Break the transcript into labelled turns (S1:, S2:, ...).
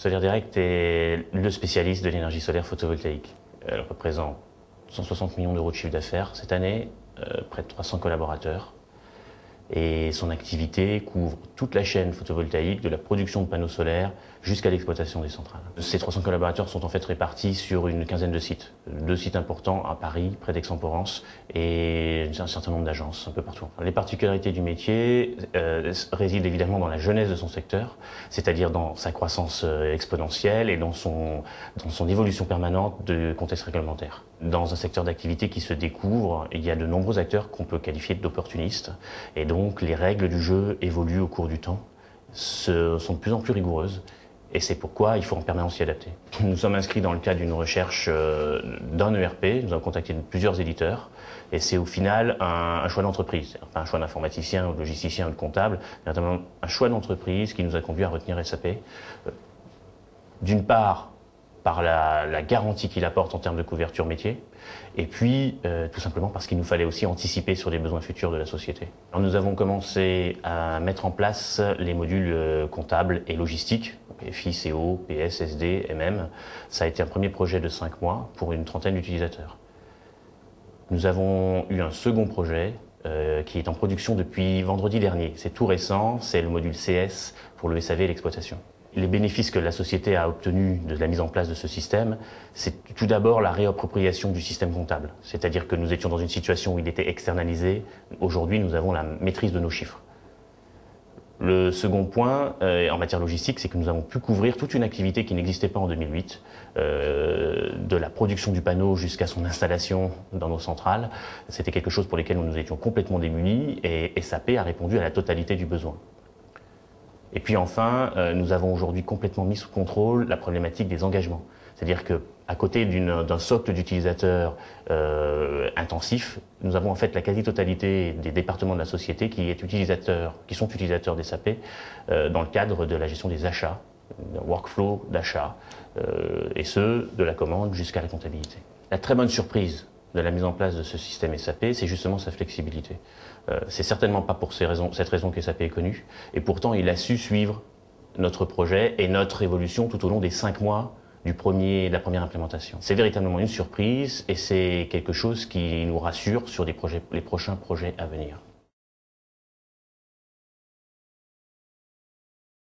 S1: Solaire Direct est le spécialiste de l'énergie solaire photovoltaïque. Elle représente 160 millions d'euros de chiffre d'affaires cette année, près de 300 collaborateurs. Et son activité couvre toute la chaîne photovoltaïque, de la production de panneaux solaires jusqu'à l'exploitation des centrales. Ces 300 collaborateurs sont en fait répartis sur une quinzaine de sites. 2 sites importants à Paris, près d'Aix-en-Provence, et un certain nombre d'agences un peu partout. Les particularités du métier résident évidemment dans la jeunesse de son secteur, c'est-à-dire dans sa croissance exponentielle et dans son évolution permanente de contexte réglementaire. Dans un secteur d'activité qui se découvre, il y a de nombreux acteurs qu'on peut qualifier d'opportunistes, et donc les règles du jeu évoluent au cours du temps, sont de plus en plus rigoureuses, et c'est pourquoi il faut en permanence s'y adapter. Nous sommes inscrits dans le cadre d'une recherche d'un ERP, nous avons contacté plusieurs éditeurs, et c'est au final un choix d'entreprise, pas un choix d'informaticien ou de logisticien ou de comptable, mais notamment un choix d'entreprise qui nous a conduit à retenir SAP. D'une part, par la garantie qu'il apporte en termes de couverture métier, et puis tout simplement parce qu'il nous fallait aussi anticiper sur les besoins futurs de la société. Alors, nous avons commencé à mettre en place les modules comptables et logistiques, FI, CO, PS, SD, MM. Ça a été un premier projet de 5 mois pour une trentaine d'utilisateurs. Nous avons eu un second projet qui est en production depuis vendredi dernier. C'est tout récent, c'est le module CS pour le SAV et l'exploitation. Les bénéfices que la société a obtenus de la mise en place de ce système, c'est tout d'abord la réappropriation du système comptable. C'est-à-dire que nous étions dans une situation où il était externalisé. Aujourd'hui, nous avons la maîtrise de nos chiffres. Le second point, en matière logistique, c'est que nous avons pu couvrir toute une activité qui n'existait pas en 2008, de la production du panneau jusqu'à son installation dans nos centrales. C'était quelque chose pour lequel nous nous étions complètement démunis, et SAP a répondu à la totalité du besoin. Et puis enfin, nous avons aujourd'hui complètement mis sous contrôle la problématique des engagements. C'est-à-dire qu'à côté d'un socle d'utilisateurs intensif, nous avons en fait la quasi-totalité des départements de la société qui sont utilisateurs des SAP dans le cadre de la gestion des achats, d'un workflow d'achat, et ce, de la commande jusqu'à la comptabilité. La très bonne surprise de la mise en place de ce système SAP, c'est justement sa flexibilité. C'est certainement pas pour cette raison que SAP est connu, et pourtant il a su suivre notre projet et notre évolution tout au long des 5 mois de la première implémentation. C'est véritablement une surprise, et c'est quelque chose qui nous rassure sur les prochains projets à venir.